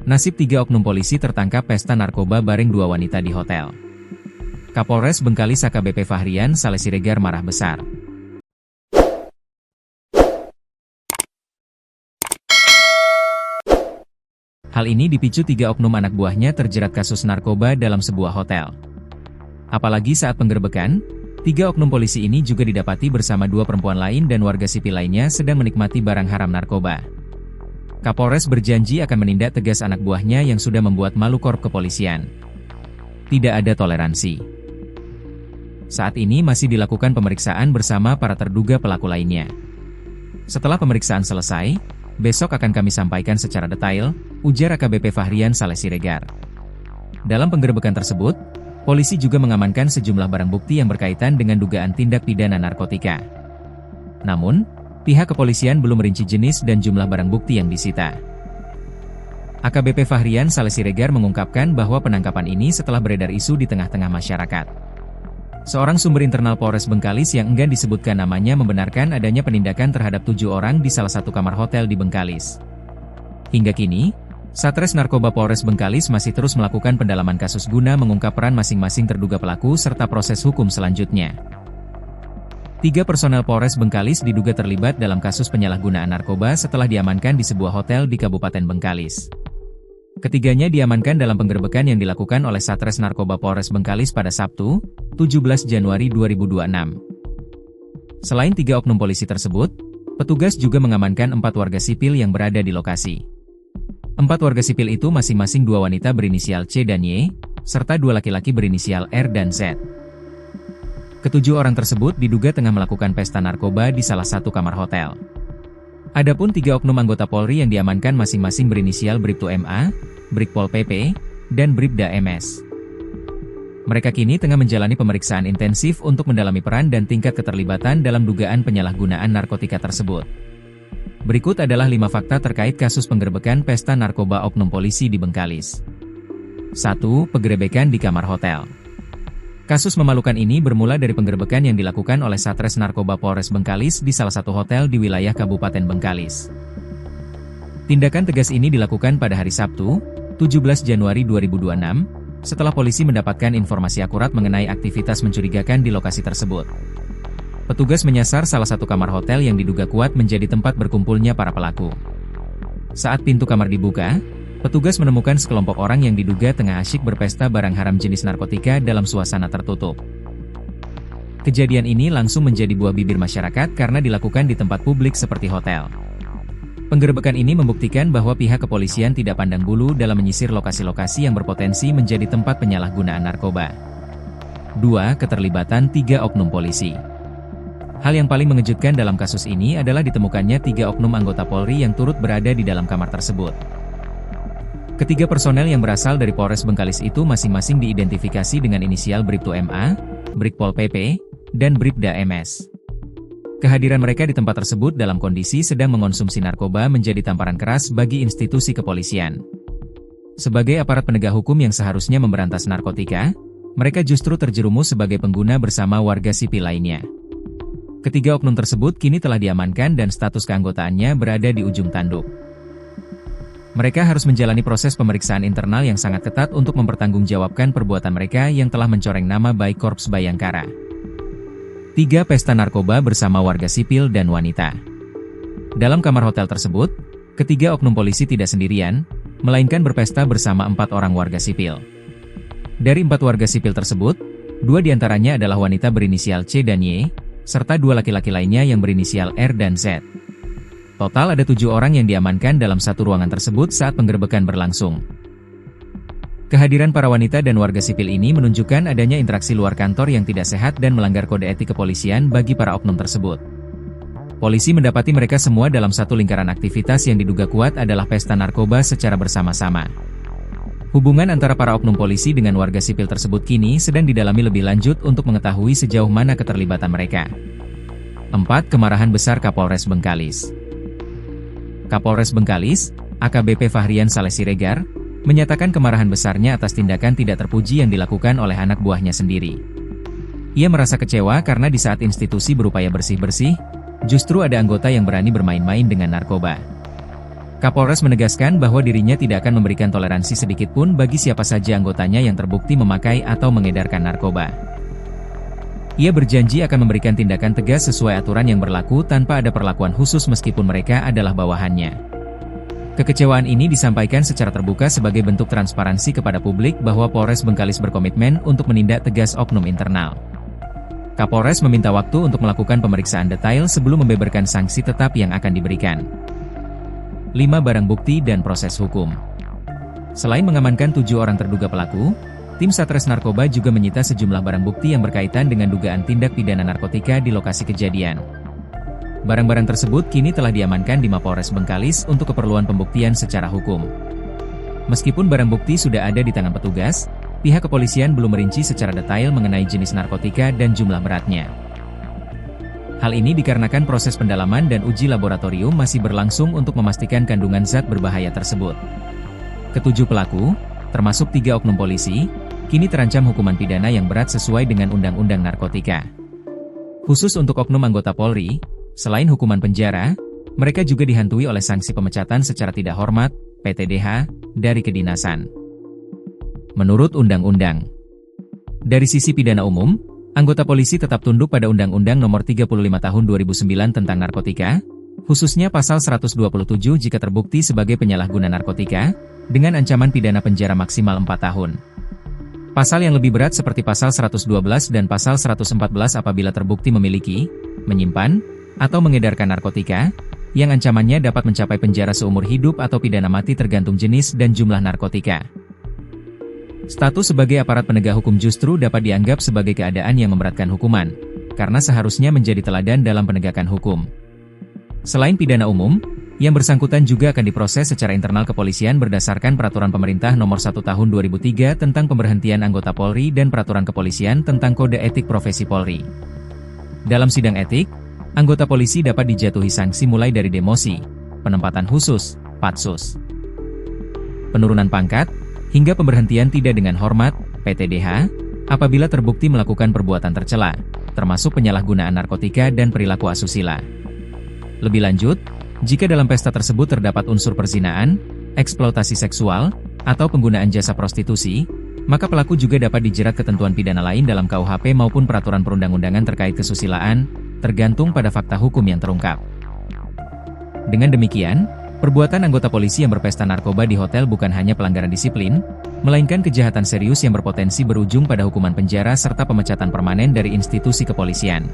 Nasib 3 oknum polisi tertangkap pesta narkoba bareng 2 wanita di hotel. Kapolres Bengkalis AKBP Fahrian Saleh Siregar marah besar. Hal ini dipicu 3 oknum anak buahnya terjerat kasus narkoba dalam sebuah hotel. Apalagi saat penggerbekan, 3 oknum polisi ini juga didapati bersama 2 perempuan lain dan warga sipil lainnya sedang menikmati barang haram narkoba. Kapolres berjanji akan menindak tegas anak buahnya yang sudah membuat malu korp kepolisian. Tidak ada toleransi. Saat ini masih dilakukan pemeriksaan bersama para terduga pelaku lainnya. Setelah pemeriksaan selesai, besok akan kami sampaikan secara detail, ujar AKBP Fahrian Saleh Siregar. Dalam penggerebekan tersebut, polisi juga mengamankan sejumlah barang bukti yang berkaitan dengan dugaan tindak pidana narkotika. Namun, pihak kepolisian belum merinci jenis dan jumlah barang bukti yang disita. AKBP Fahrian Saleh Siregar mengungkapkan bahwa penangkapan ini setelah beredar isu di tengah-tengah masyarakat. Seorang sumber internal Polres Bengkalis yang enggan disebutkan namanya membenarkan adanya penindakan terhadap 7 orang di salah satu kamar hotel di Bengkalis. Hingga kini, Satres Narkoba Polres Bengkalis masih terus melakukan pendalaman kasus guna mengungkap peran masing-masing terduga pelaku serta proses hukum selanjutnya. 3 personel Polres Bengkalis diduga terlibat dalam kasus penyalahgunaan narkoba setelah diamankan di sebuah hotel di Kabupaten Bengkalis. Ketiganya diamankan dalam penggerebekan yang dilakukan oleh Satres Narkoba Polres Bengkalis pada Sabtu, 17 Januari 2026. Selain 3 oknum polisi tersebut, petugas juga mengamankan 4 warga sipil yang berada di lokasi. 4 warga sipil itu masing-masing 2 wanita berinisial C dan Y, serta 2 laki-laki berinisial R dan Z. Ketujuh orang tersebut diduga tengah melakukan pesta narkoba di salah satu kamar hotel. Adapun 3 oknum anggota Polri yang diamankan masing-masing berinisial Bribtu MA, Brigpol PP, dan Bribda MS. Mereka kini tengah menjalani pemeriksaan intensif untuk mendalami peran dan tingkat keterlibatan dalam dugaan penyalahgunaan narkotika tersebut. Berikut adalah 5 fakta terkait kasus penggerebekan pesta narkoba oknum polisi di Bengkalis. 1. Penggerebekan di kamar hotel. Kasus memalukan ini bermula dari penggerebekan yang dilakukan oleh Satres Narkoba Polres Bengkalis di salah satu hotel di wilayah Kabupaten Bengkalis. Tindakan tegas ini dilakukan pada hari Sabtu, 17 Januari 2026, setelah polisi mendapatkan informasi akurat mengenai aktivitas mencurigakan di lokasi tersebut. Petugas menyasar salah satu kamar hotel yang diduga kuat menjadi tempat berkumpulnya para pelaku. Saat pintu kamar dibuka, petugas menemukan sekelompok orang yang diduga tengah asyik berpesta barang haram jenis narkotika dalam suasana tertutup. Kejadian ini langsung menjadi buah bibir masyarakat karena dilakukan di tempat publik seperti hotel. Penggerebekan ini membuktikan bahwa pihak kepolisian tidak pandang bulu dalam menyisir lokasi-lokasi yang berpotensi menjadi tempat penyalahgunaan narkoba. 2. Keterlibatan 3 oknum polisi. Hal yang paling mengejutkan dalam kasus ini adalah ditemukannya 3 oknum anggota Polri yang turut berada di dalam kamar tersebut. Ketiga personel yang berasal dari Polres Bengkalis itu masing-masing diidentifikasi dengan inisial Bribtu MA, Brigpol PP, dan Bribda MS. Kehadiran mereka di tempat tersebut dalam kondisi sedang mengonsumsi narkoba menjadi tamparan keras bagi institusi kepolisian. Sebagai aparat penegak hukum yang seharusnya memberantas narkotika, mereka justru terjerumus sebagai pengguna bersama warga sipil lainnya. Ketiga oknum tersebut kini telah diamankan dan status keanggotaannya berada di ujung tanduk. Mereka harus menjalani proses pemeriksaan internal yang sangat ketat untuk mempertanggungjawabkan perbuatan mereka yang telah mencoreng nama baik Korps Bayangkara. 3. Pesta narkoba bersama warga sipil dan wanita. Dalam kamar hotel tersebut, ketiga oknum polisi tidak sendirian, melainkan berpesta bersama 4 orang warga sipil. Dari 4 warga sipil tersebut, 2 diantaranya adalah wanita berinisial C dan Y, serta 2 laki-laki lainnya yang berinisial R dan Z. Total ada 7 orang yang diamankan dalam satu ruangan tersebut saat penggerebekan berlangsung. Kehadiran para wanita dan warga sipil ini menunjukkan adanya interaksi luar kantor yang tidak sehat dan melanggar kode etik kepolisian bagi para oknum tersebut. Polisi mendapati mereka semua dalam satu lingkaran aktivitas yang diduga kuat adalah pesta narkoba secara bersama-sama. Hubungan antara para oknum polisi dengan warga sipil tersebut kini sedang didalami lebih lanjut untuk mengetahui sejauh mana keterlibatan mereka. 4. Kemarahan besar Kapolres Bengkalis. Kapolres Bengkalis, AKBP Fahrian Saleh Siregar, menyatakan kemarahan besarnya atas tindakan tidak terpuji yang dilakukan oleh anak buahnya sendiri. Ia merasa kecewa karena di saat institusi berupaya bersih-bersih, justru ada anggota yang berani bermain-main dengan narkoba. Kapolres menegaskan bahwa dirinya tidak akan memberikan toleransi sedikit pun bagi siapa saja anggotanya yang terbukti memakai atau mengedarkan narkoba. Ia berjanji akan memberikan tindakan tegas sesuai aturan yang berlaku tanpa ada perlakuan khusus meskipun mereka adalah bawahannya. Kekecewaan ini disampaikan secara terbuka sebagai bentuk transparansi kepada publik bahwa Polres Bengkalis berkomitmen untuk menindak tegas oknum internal. Kapolres meminta waktu untuk melakukan pemeriksaan detail sebelum membeberkan sanksi tetap yang akan diberikan. 5 barang bukti dan proses hukum. Selain mengamankan 7 orang terduga pelaku, tim Satres Narkoba juga menyita sejumlah barang bukti yang berkaitan dengan dugaan tindak pidana narkotika di lokasi kejadian. Barang-barang tersebut kini telah diamankan di Mapolres Bengkalis untuk keperluan pembuktian secara hukum. Meskipun barang bukti sudah ada di tangan petugas, pihak kepolisian belum merinci secara detail mengenai jenis narkotika dan jumlah beratnya. Hal ini dikarenakan proses pendalaman dan uji laboratorium masih berlangsung untuk memastikan kandungan zat berbahaya tersebut. Ketujuh pelaku, termasuk 3 oknum polisi, kini terancam hukuman pidana yang berat sesuai dengan Undang-Undang Narkotika. Khusus untuk oknum anggota Polri, selain hukuman penjara, mereka juga dihantui oleh sanksi pemecatan secara tidak hormat, PTDH, dari kedinasan. Menurut Undang-Undang, dari sisi pidana umum, anggota polisi tetap tunduk pada Undang-Undang Nomor 35 Tahun 2009 tentang narkotika, khususnya Pasal 127 jika terbukti sebagai penyalahguna narkotika, dengan ancaman pidana penjara maksimal 4 tahun. Pasal yang lebih berat seperti Pasal 112 dan Pasal 114 apabila terbukti memiliki, menyimpan, atau mengedarkan narkotika, yang ancamannya dapat mencapai penjara seumur hidup atau pidana mati tergantung jenis dan jumlah narkotika. Status sebagai aparat penegak hukum justru dapat dianggap sebagai keadaan yang memberatkan hukuman, karena seharusnya menjadi teladan dalam penegakan hukum. Selain pidana umum, yang bersangkutan juga akan diproses secara internal kepolisian berdasarkan Peraturan Pemerintah Nomor 1 Tahun 2003 tentang pemberhentian anggota Polri dan Peraturan Kepolisian tentang Kode Etik Profesi Polri. Dalam sidang etik, anggota polisi dapat dijatuhi sanksi mulai dari demosi, penempatan khusus, patsus, penurunan pangkat, hingga pemberhentian tidak dengan hormat, PTDH, apabila terbukti melakukan perbuatan tercela, termasuk penyalahgunaan narkotika dan perilaku asusila. Lebih lanjut, jika dalam pesta tersebut terdapat unsur perzinaan, eksploitasi seksual, atau penggunaan jasa prostitusi, maka pelaku juga dapat dijerat ketentuan pidana lain dalam KUHP maupun peraturan perundang-undangan terkait kesusilaan, tergantung pada fakta hukum yang terungkap. Dengan demikian, perbuatan anggota polisi yang berpesta narkoba di hotel bukan hanya pelanggaran disiplin, melainkan kejahatan serius yang berpotensi berujung pada hukuman penjara serta pemecatan permanen dari institusi kepolisian.